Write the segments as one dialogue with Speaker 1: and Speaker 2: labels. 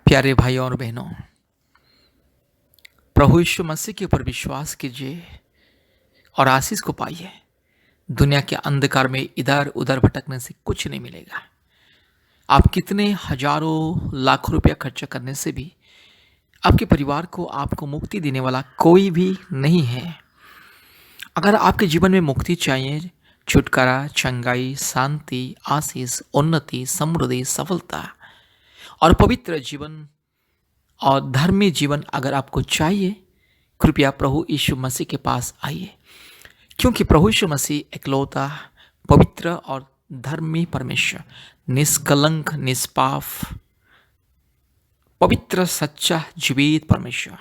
Speaker 1: प्यारे भाइयों और बहनों, प्रभु यीशु मसीह के ऊपर विश्वास कीजिए और आशीष को पाइए। दुनिया के अंधकार में इधर उधर भटकने से कुछ नहीं मिलेगा। आप कितने हजारों लाखों रुपया खर्चा करने से भी आपके परिवार को आपको मुक्ति देने वाला कोई भी नहीं है। अगर आपके जीवन में मुक्ति चाहिए, छुटकारा, चंगाई, शांति, आशीष, उन्नति, समृद्धि, सफलता और पवित्र जीवन और धर्मी जीवन अगर आपको चाहिए, कृपया प्रभु यीशु मसीह के पास आइए, क्योंकि प्रभु यीशु मसीह इकलौता पवित्र और धर्मी परमेश्वर, निष्कलंक, निष्पाप, पवित्र, सच्चा, जीवित परमेश्वर।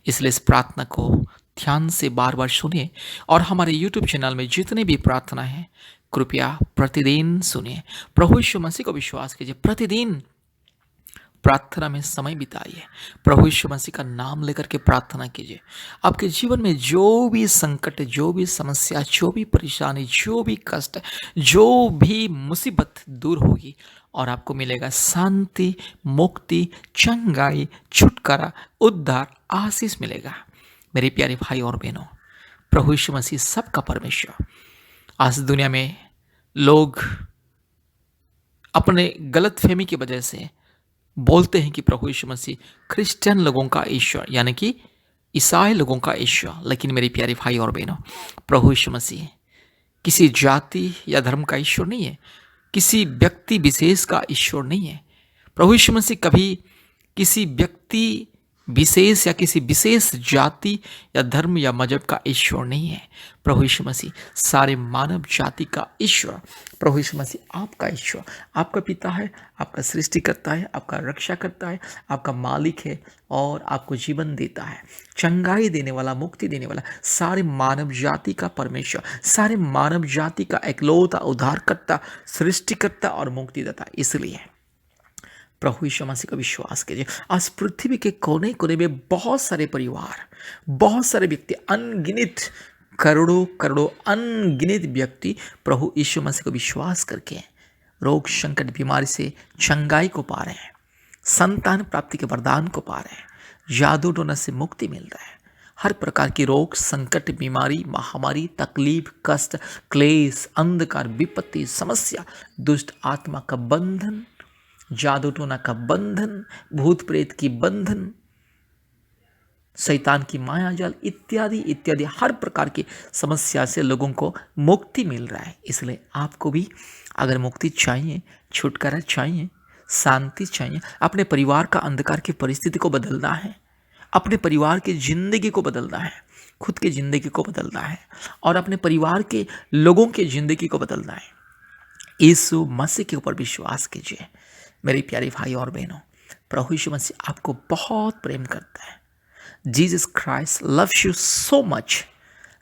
Speaker 1: इसलिए इस प्रार्थना को ध्यान से बार बार सुनिए और हमारे YouTube चैनल में जितने भी प्रार्थना है कृपया प्रतिदिन सुनिए। प्रभु यीशु मसीह को विश्वास कीजिए, प्रतिदिन प्रार्थना में समय बिताइए, प्रभु यीशु मसीह का नाम लेकर के प्रार्थना कीजिए। आपके जीवन में जो भी संकट, जो भी समस्या, जो भी परेशानी, जो भी कष्ट, जो भी मुसीबत दूर होगी और आपको मिलेगा शांति, मुक्ति, चंगाई, छुटकारा, उद्धार, आशीष मिलेगा। मेरे प्यारे भाई और बहनों, प्रभु यीशु मसीह सबका परमेश्वर। आज दुनिया में लोग अपने गलतफहमी की वजह से बोलते हैं कि प्रभु यीशु मसीह क्रिश्चियन लोगों का ईश्वर, यानी कि ईसाई लोगों का ईश्वर। लेकिन मेरे प्यारे भाई और बहनों, प्रभु यीशु मसीह किसी जाति या धर्म का ईश्वर नहीं है, किसी व्यक्ति विशेष का ईश्वर नहीं है। प्रभु यीशु मसीह कभी किसी व्यक्ति विशेष या किसी विशेष जाति या धर्म या मजहब का ईश्वर नहीं है। प्रभु यीशु मसीह सारे मानव जाति का ईश्वर। प्रभु यीशु मसीह आपका ईश्वर, आपका पिता है, आपका सृष्टिकर्ता है, आपका रक्षा करता है, आपका मालिक है और आपको जीवन देता है, चंगाई देने वाला, मुक्ति देने वाला, सारे मानव जाति का परमेश्वर, सारे मानव जाति का इकलौता उद्धारकर्ता, सृष्टिकर्ता और मुक्तिदाता। इसलिए प्रभु यीशु मसीह का विश्वास कीजिए। आज पृथ्वी के कोने कोने में बहुत सारे परिवार, बहुत सारे व्यक्ति, अनगिनत करोड़ों करोड़ों अनगिनत व्यक्ति प्रभु यीशु मसीह को विश्वास करके रोग, संकट, बीमारी से चंगाई को पा रहे हैं, संतान प्राप्ति के वरदान को पा रहे हैं, जादू टोना से मुक्ति मिल रहा है। हर प्रकार की रोग, संकट, बीमारी, महामारी, तकलीफ, कष्ट, क्लेश, अंधकार, विपत्ति, समस्या, दुष्ट आत्मा का बंधन, जादू टोना का बंधन, भूत प्रेत की बंधन, शैतान की माया जाल इत्यादि इत्यादि हर प्रकार की समस्या से लोगों को मुक्ति मिल रहा है। इसलिए आपको भी अगर मुक्ति चाहिए, छुटकारा चाहिए, शांति चाहिए, अपने परिवार का अंधकार की परिस्थिति को बदलना है, अपने परिवार की जिंदगी को बदलना है, खुद की जिंदगी को बदलना है और अपने परिवार के लोगों की जिंदगी को बदलना है, यीशु मसीह के ऊपर विश्वास कीजिए। मेरे प्यारे भाई और बहनों, प्रभु यीशु मसीह आपको बहुत प्रेम करता है। Jesus Christ loves you so much.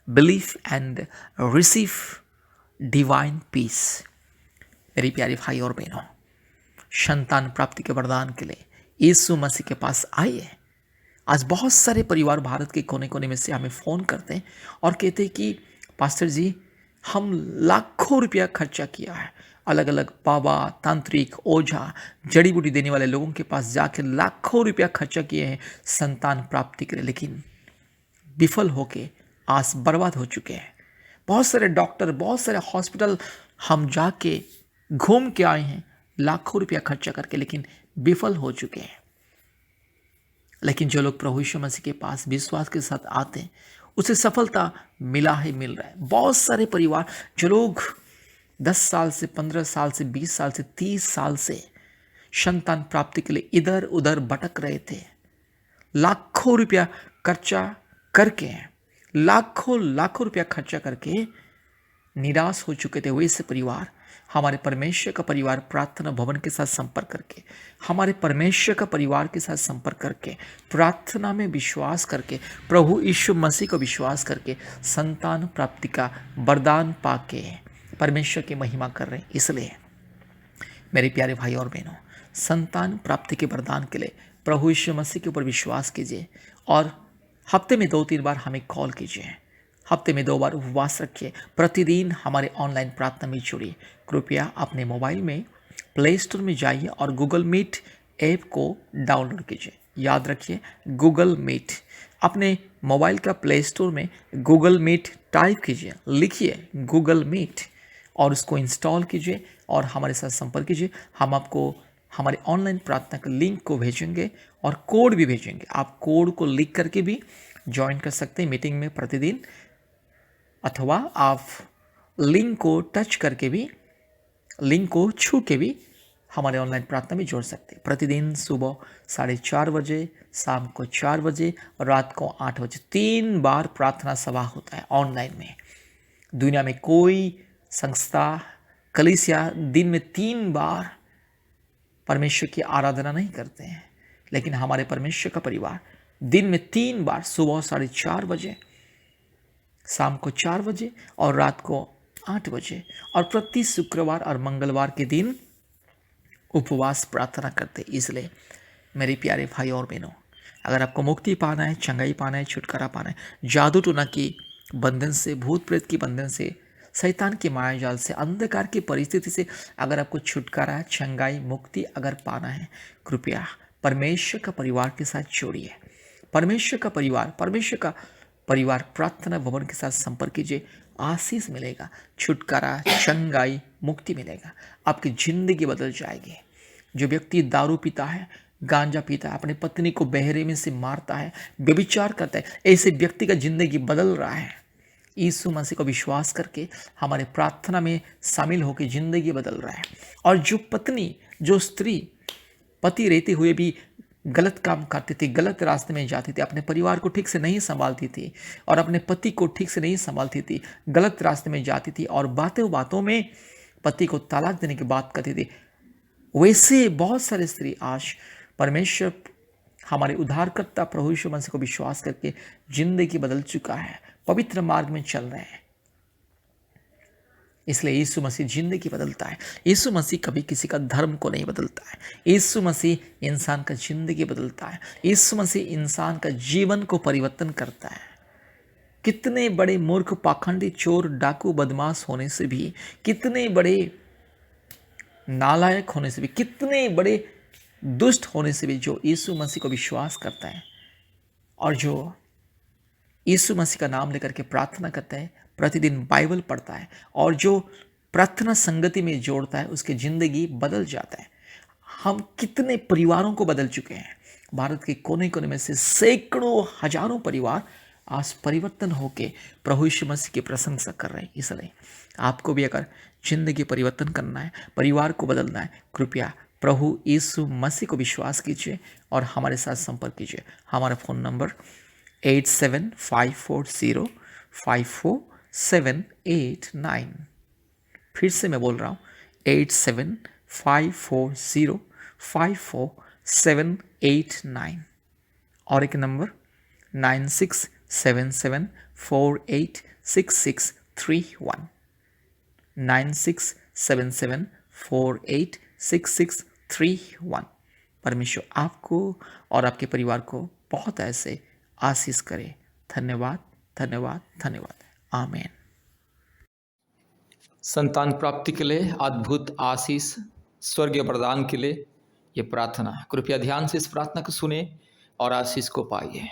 Speaker 1: Believe and receive divine peace. मेरी प्यारे भाई और बहनों, संतान प्राप्ति के वरदान के लिए यीशु मसीह के पास आइए। आज बहुत सारे परिवार भारत के कोने कोने में से हमें फ़ोन करते हैं और कहते हैं कि पास्टर जी, हम लाखों रुपया खर्चा किया है, अलग अलग बाबा, तांत्रिक, ओझा, जड़ी बूटी देने वाले लोगों के पास जाकर लाखों रुपया खर्चा किए हैं संतान प्राप्ति के लिए, लेकिन विफल होके आज बर्बाद हो चुके हैं। बहुत सारे डॉक्टर, बहुत सारे हॉस्पिटल हम जाके घूम के आए हैं लाखों रुपया खर्चा करके, लेकिन विफल हो चुके हैं। लेकिन जो लोग प्रभु यीशु मसीह के पास विश्वास के साथ आते हैं, उसे सफलता मिल रहा है। बहुत सारे परिवार जो लोग 10 साल से, 15 साल से, 20 साल से, 30 साल से संतान प्राप्ति के लिए इधर उधर भटक रहे थे, लाखों रुपया खर्चा करके, लाखों लाखों रुपया खर्चा करके निराश हो चुके थे, वैसे परिवार हमारे परमेश्वर का परिवार प्रार्थना भवन के साथ संपर्क करके, हमारे परमेश्वर का परिवार के साथ संपर्क करके, प्रार्थना में विश्वास करके, प्रभु यीशु मसीह को विश्वास करके संतान प्राप्ति का वरदान पाके परमेश्वर की महिमा कर रहे हैं। इसलिए मेरे प्यारे भाई और बहनों, संतान प्राप्ति के वरदान के लिए प्रभु यीशु मसीह के ऊपर विश्वास कीजिए और हफ्ते में 2-3 बार हमें कॉल कीजिए, हफ्ते में 2 बार उपवास रखिए, प्रतिदिन हमारे ऑनलाइन प्रार्थना में जुड़िए। कृपया अपने मोबाइल में प्ले स्टोर में जाइए और गूगल मीट ऐप को डाउनलोड कीजिए। याद रखिए, गूगल मीट, अपने मोबाइल का प्ले स्टोर में गूगल मीट टाइप कीजिए, लिखिए गूगल मीट और उसको इंस्टॉल कीजिए और हमारे साथ संपर्क कीजिए। हम आपको हमारे ऑनलाइन प्रार्थना के लिंक को भेजेंगे और कोड भी भेजेंगे। आप कोड को लिख करके भी ज्वाइन कर सकते हैं मीटिंग में प्रतिदिन, अथवा आप लिंक को टच करके भी, लिंक को छू के भी हमारे ऑनलाइन प्रार्थना में जोड़ सकते हैं। प्रतिदिन सुबह 4:30 बजे, शाम को 4 बजे और रात को 8 बजे 3 बार प्रार्थना सभा होता है ऑनलाइन में। दुनिया में कोई संस्था, कलीसिया दिन में 3 बार परमेश्वर की आराधना नहीं करते हैं, लेकिन हमारे परमेश्वर का परिवार दिन में 3 बार, सुबह 4:30 बजे, शाम को 4 बजे और रात को 8 बजे और प्रति शुक्रवार और मंगलवार के दिन उपवास प्रार्थना करते। इसलिए मेरे प्यारे भाई और बहनों, अगर आपको मुक्ति पाना है, चंगाई पाना है, छुटकारा पाना है, जादू टोना की बंधन से, भूत प्रेत की बंधन से, शैतान के माया जाल से, अंधकार की परिस्थिति से अगर आपको छुटकारा, चंगाई, मुक्ति अगर पाना है, कृपया परमेश्वर का परिवार के साथ जोड़िए। परमेश्वर का परिवार प्रार्थना भवन के साथ संपर्क कीजिए। आशीष मिलेगा, छुटकारा, चंगाई, मुक्ति मिलेगा, आपकी जिंदगी बदल जाएगी। जो व्यक्ति दारू पीता है, गांजा पीता है, अपनी पत्नी को बहरे में से मारता है, व्यभिचार करता है, ऐसे व्यक्ति का जिंदगी बदल रहा है। यीशु मसीह को विश्वास करके हमारे प्रार्थना में शामिल होकर जिंदगी बदल रहा है। और जो पत्नी, जो स्त्री पति रहते हुए भी गलत काम करती थी, गलत रास्ते में जाती थी, अपने परिवार को ठीक से नहीं संभालती थी और अपने पति को ठीक से नहीं संभालती थी, गलत रास्ते में जाती थी और बातों बातों में पति को तलाक देने की बात करती थी, वैसे बहुत सारे स्त्री आज परमेश्वर, हमारे उद्धारकर्ता प्रभु यीशु मसीह को विश्वास करके जिंदगी बदल चुका है, पवित्र मार्ग में चल रहे हैं। इसलिए यीशु मसीह जिंदगी बदलता है। यीशु मसीह कभी किसी का धर्म को नहीं बदलता है। यीशु मसीह इंसान का जिंदगी बदलता है। यीशु मसीह इंसान का जीवन को परिवर्तन करता है। कितने बड़े मूर्ख, पाखंडी, चोर, डाकू, बदमाश होने से भी, कितने बड़े नालायक होने से भी, कितने बड़े दुष्ट होने से भी, जो यीशु मसीह को विश्वास करता है और जो यीशु मसीह का नाम लेकर के प्रार्थना करता है, प्रतिदिन बाइबल पढ़ता है और जो प्रार्थना संगति में जोड़ता है, उसकी ज़िंदगी बदल जाता है। हम कितने परिवारों को बदल चुके हैं। भारत के कोने कोने में से सैकड़ों, हजारों परिवार आज परिवर्तन होके प्रभु यीशु मसीह की प्रशंसा कर रहे हैं। इसलिए आपको भी अगर जिंदगी परिवर्तन करना है, परिवार को बदलना है, कृपया प्रभु यीशु मसीह को विश्वास कीजिए और हमारे साथ संपर्क कीजिए। हमारा फ़ोन नंबर 8754054789। फिर से मैं बोल रहा हूँ, 8754054789 और एक नंबर 9677486631, 9677486631। परमेश्वर आपको और आपके परिवार को बहुत ऐसे आशीष करे। धन्यवाद, धन्यवाद, धन्यवाद। आमीन।
Speaker 2: संतान प्राप्ति के लिए, अद्भुत आशीष, स्वर्गीय वरदान के लिए ये प्रार्थना, कृपया ध्यान से इस प्रार्थना को सुने और आशीष को पाइए।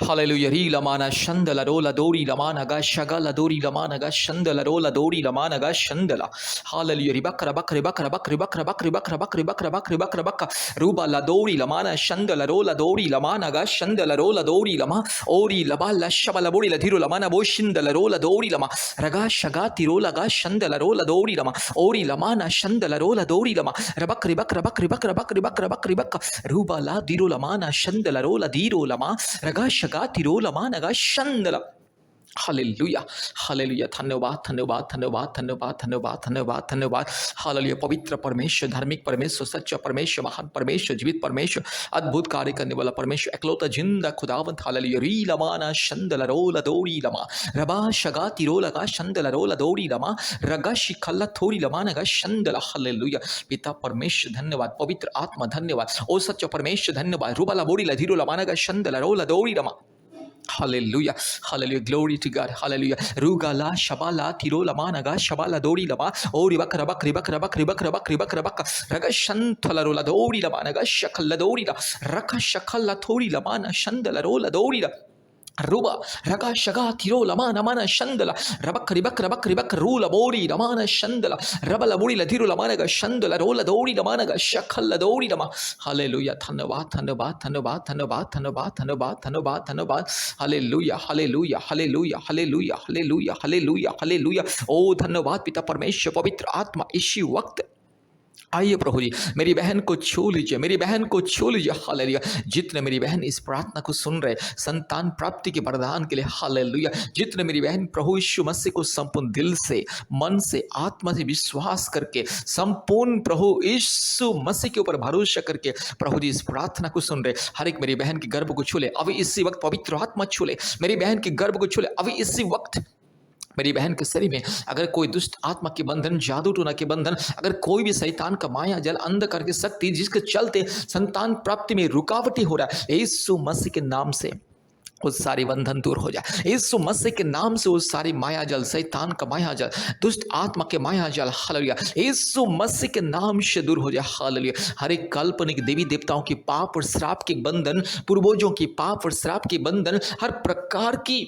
Speaker 2: हालेलुया। री लमाना शंदला रोला दोरी लमाना गा शगला दोरी लमाना गा शंदला रोला दोरी लमाना गा शंदला। हालेलुया। री बकरा बकरे बकरा बकरे बकरा बकरे बकरा बकरे बकरा बकरे बकरा बकरा रूबा ला दोरी लमाना शंदला रोला दोरी लमाना गा शंदला रोला दोरी लमा ओरी लबाला शबला बोरी ला धीरो लमाना बो शिंदला रोला दोरी लमा रगा शगा तिरोला गा शंदला रोला दोरी लमा ओरी लमाना शंदला रोला दोरी लमा रबकरे बकरा बकरे बकरा बकरे बकरा बकरे बकरा रूबा ला धीरो लमाना शंदला रोला धीरो लमा रगा तिरोलमानगा शंदला। Hallelujah, hallelujah. धन्यवाद, धन्यवाद, धन्यवाद, धन्यवाद, धन्यवाद, धन्यवाद, धन्यवाद। हालेलुया। पवित्र परमेश्वर, धार्मिक परमेश्वर, सच्चा परमेश्वर, महान परमेश्वर, जीवित परमेश्वर, अद्भुत कार्य करने वाला परमेश्वर, एकलौता जिंदा खुदावंत। हालेलुया। री लमाना शंदला रोला दोरी लमा रबा शगा तिरोलगा शंदला रोला दोरी लमा रगा शिखल्ला थोरी लमानगा शंदला। हालेलुया। पिता परमेश्वर धन्यवाद, पवित्र आत्मा धन्यवाद, ओ सच्चा परमेश्वर धन्यवाद। रूबला बोरी ला धीरो लमानगा शंदला रोला दोरी लमा Hallelujah. Hallelujah. Glory to God. Hallelujah. Rugala, Shabala, Tirola, Managa, Shabala, Dori Lama, Ori Bakarabak, Ribak, Rabak, Ribak, Rabak, Ribak, Rabak, Ragashantala Rola, Dori Lamanaga, Shakala Dori, Raka Shakala Tori Lamana, Shandala Rola, Dori. Ruba, Raga Shaga, Tiro, Lamana, Mana, Shandala, Rabak, Ribak, Rabak, Ribak, Rula, Bori, Lamana, Shandala, Rabala, Bori, Latiro, Lamanaga, Shandala, Rola, Dori, Lamanaga, Shakala, Dori, Lama. Hallelujah. Thanabat, Thanabat, Thanabat, Thanabat, Thanabat, Thanabat, Thanabat, Thanabat. Hallelujah, Hallelujah, Hallelujah, Hallelujah, Hallelujah, Hallelujah, Hallelujah. Oh, धन्यवाद पिता परमेश्वर पवित्र आत्मा इसी वक्त आइए प्रभु जी, मेरी बहन को छू लीजिए, मेरी बहन को छू लीजिए। हालेलुया। जितने मेरी बहन इस प्रार्थना को सुन रहे, संतान प्राप्ति के वरदान के लिए, हालेलुया। जितने मेरी बहन प्रभु यीशु मसीह को संपूर्ण दिल से, मन से, आत्मा से विश्वास करके, संपूर्ण प्रभु यीशु मसीह के ऊपर भरोसा करके प्रभु जी इस प्रार्थना को सुन रहे, हर एक मेरी बहन के गर्भ को छू ले अभी इसी वक्त। पवित्र आत्मा छू ले मेरी बहन के गर्भ को, छू ले अभी इसी वक्त। मेरी बहन के शरीर में अगर कोई दुष्ट आत्मा के बंधन, जादू टोना के बंधन, अगर कोई भी शैतान का माया जल, अंधकार की शक्ति जिसके चलते संतान प्राप्ति में रुकावटी हो रहा है, यीशु मसीह के नाम से वो सारे बंधन दूर हो जाए। यीशु मसीह के नाम से वो सारी माया जल, शैतान का माया जल, दुष्ट आत्मा के माया जल, हालेलुया, यीशु मसीह के नाम से दूर हो जाए। हालेलुया। हर एक काल्पनिक देवी देवताओं की पाप और श्राप के बंधन, पूर्वजों की पाप और श्राप के बंधन, हर प्रकार की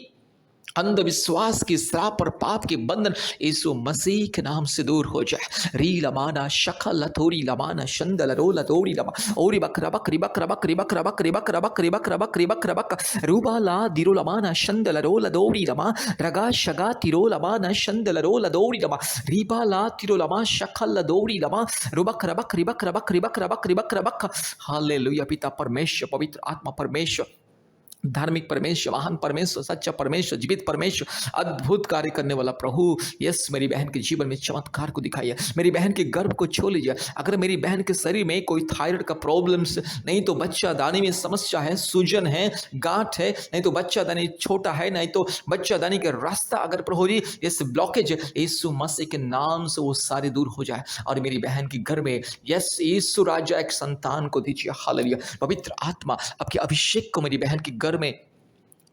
Speaker 2: अंधविश्वास की श्राप और पाप के बंधन यीशु मसीह के नाम से दूर हो जाए। री लमाना शखा लथोरी लमाना शंदल रो लथोरी लमा ओरी बक रबक रिबक रबक रिबक रबक रिबक रबक रिबक रबक रिबक रबक रूबा ला दिरो लमाना शंदल रो लदोरी लमा रगा शगा तिरो लमाना शंदल रो लदोरी लमा रीबा ला तिरो लमा शखा लदोरी लमा रुबक रबक रिबक रबक रिबक रबक रिबक रबक। हालेलुया। पिता परमेश्वर, पवित्र आत्मा परमेश्वर, धार्मिक परमेश्वर, महान परमेश्वर, सच्चा परमेश्वर, जीवित परमेश्वर, अद्भुत कार्य करने वाला प्रभु, यस मेरी बहन के जीवन में चमत्कार को दिखाइए। मेरी बहन के गर्भ को छू लीजिए। अगर मेरी बहन के शरीर में कोई थायराइड का प्रॉब्लम्स, नहीं तो बच्चा दानी में समस्या है, सूजन है, गांठ है, नहीं तो बच्चा दानी छोटा है, नहीं तो बच्चा दानी का रास्ता अगर प्रभु जी यस ब्लॉकेज है, यीशु मसीह के नाम से वो सारे दूर हो जाए और मेरी बहन के घर में यस यीशु राजा एक संतान को दीजिए। हालेलुया। पवित्र आत्मा आपके अभिषेक को मेरी बहन के घर में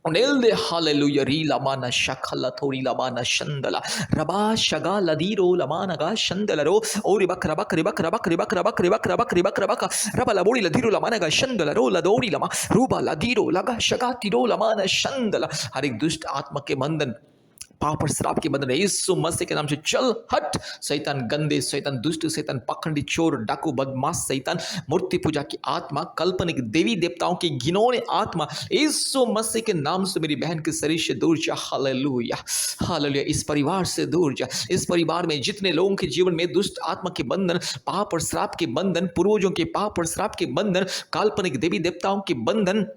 Speaker 2: उनेल दे। हालेलुया। री लमाना शखला थोड़ी लमाना शंदला रबा शगा लदीरो लमाना गा शंदला रो ओरी बक रबक रिबक रबक रिबक रबक रिबक रबक रिबक रबक रबा लबोड़ी लदीरो लमाना गा शंदला रो लदोड़ी लमा रूबा लदीरो लगा शगा तिरो लमाना शंदला। हर एक दुष्ट आत्मा के बंधन, पाप और श्राप के बंधन यीशु मसीह के नाम से चल हट। शैतान गंदे, शैतान दुष्ट, शैतान पखंडी, चोर, डाकू, बदमाश, शैतान मूर्ति पूजा की आत्मा, काल्पनिक देवी देवताओं की घिनौनी आत्मा यीशु मसीह के नाम से मेरी बहन के शरीर से दूर जा। हालेलुया। हालेलुया। इस परिवार से दूर जा। इस परिवार में जितने लोगों के जीवन में दुष्ट आत्मा के बंधन, पाप और श्राप के बंधन, पूर्वजों के पाप और श्राप के बंधन, काल्पनिक देवी देवताओं के बंधन,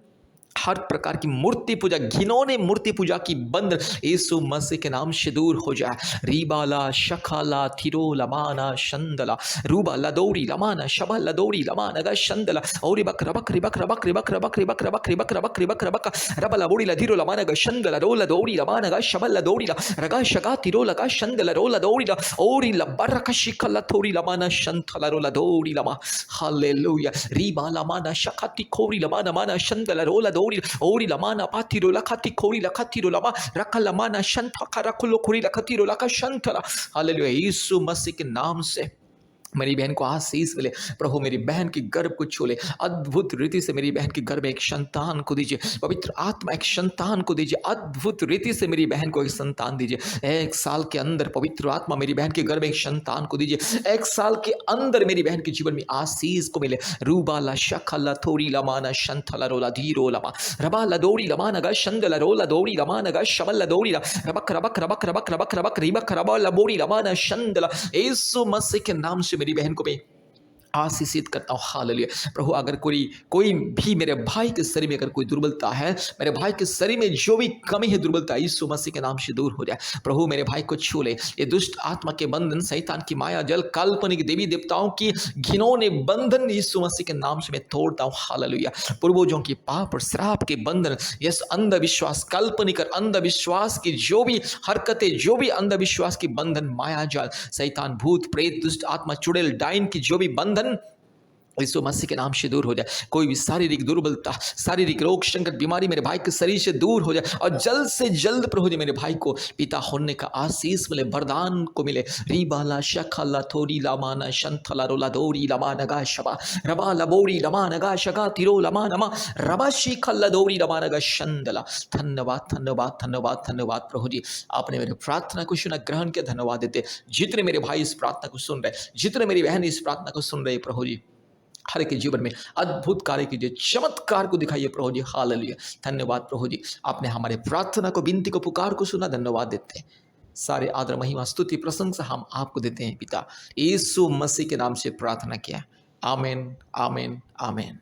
Speaker 2: हर प्रकार की मूर्ति पूजा, घिनौने मूर्ति पूजा की बंधन यीशु मसीह के नाम से दूर हो जाए। रीबाला शखाला थिरो लमाना शंदला रूबा लदोरी लमाना शबा लदोरी लमाना गा शंदला और बक रबक रिबक रबक रिबक रबक रिबक रबक रिबक रबक रिबक रबक रबला बोड़ी लधीरो लमाना गा शंदला रो लदोरी लमाना गा शबा लदोरी रगा शगा तिरो लगा शंदला रो लदोरी ओरी लबरक शिखला थोरी लमाना शंथला रो लदोरी लमा। हालेलुया। रीबा लमाना शखाती खोरी लमाना माना शंदला रो लदोरी ओरी लमाना पातिरो लखाती खोरी लखातीरो लमा रखा लमाना शंथा खरा खुलो खोरी लखातीरो लखा शंथला। हालेलुया। यीशु मसीह के नाम से मेरी बहन को आशीष मिले। प्रभु मेरी बहन की गर्भ को छू ले, अद्भुत रीति से मेरी बहन के गर्भ में एक संतान को दीजिए। पवित्र आत्मा एक संतान को दीजिए, अद्भुत रीति से मेरी बहन को एक संतान दीजिए। 1 साल के अंदर पवित्र आत्मा मेरी बहन के गर्भ में एक संतान को दीजिए। 1 साल के अंदर मेरी बहन के जीवन में आशीष को मिले। रूबाला शखला थोरी लमाना शंथला रोला धीरो लमा रबा लदोरी लमाना गा शंदला रोला दौड़ी लमाना गा शबल लदोरी रबक रबक रबक रबक रबक रबक रिबक रबा लबोरी लमाना शंदला। यीशु मसीह के नाम से मेरी बहन को मैं आशीषित करता हूँ। हालेलुया। प्रभु अगर कोई भी मेरे भाई के शरीर में अगर कोई दुर्बलता है, मेरे भाई के शरीर में जो भी कमी है, दुर्बलता, यीशु मसीह के नाम से दूर हो जाए। प्रभु मेरे भाई को छू ले। ये दुष्ट आत्मा के बंधन, शैतान की माया जल, काल्पनिक देवी देवताओं की घिनौने बंधन यीशु मसीह के नाम से मैं तोड़ता हूँ। हालेलुया। पूर्वजों की पाप और श्राप के बंधन, यस अंधविश्वास, काल्पनिक और अंधविश्वास की जो भी हरकतें, जो भी अंधविश्वास की बंधन, माया जाल, शैतान, भूत, प्रेत, दुष्ट आत्मा, चुड़ैल, डाइन की जो भी बंधन यीशु मसीह के नाम से दूर हो जाए। कोई भी शारीरिक दुर्बलता, शारीरिक रोग, संकट, बीमारी मेरे भाई के शरीर से दूर हो जाए और जल्द से जल्द प्रभु जी मेरे भाई को पिता होने का आशीष मिले, वरदान को मिले। रीबाला शखला थोड़ी लामाना शंथला रोला दौरी लमा नगा शबा रबा लबोरी लमा नगा शगा तिरो लमा नमा रबा शिखला दौरी लमा नगा शंदला। धन्यवाद धन्यवाद धन्यवाद धन्यवाद प्रभु जी, आपने मेरे प्रार्थना को सुना, ग्रहण किया, धन्यवाद देते। जितने मेरे भाई इस प्रार्थना को सुन रहे, जितने मेरी बहन इस प्रार्थना को सुन रहे प्रभु जी, हर एक के जीवन में अद्भुत कार्य कीजिए, चमत्कार को दिखाइए प्रभु जी। हालेलुया, धन्यवाद प्रभु जी, आपने हमारे प्रार्थना को, विनती को, पुकार को सुना, धन्यवाद देते हैं। सारे आदर महिमा स्तुति प्रशंसा हम आपको देते हैं पिता, यीशु मसीह के नाम से प्रार्थना किया, आमीन आमीन आमीन।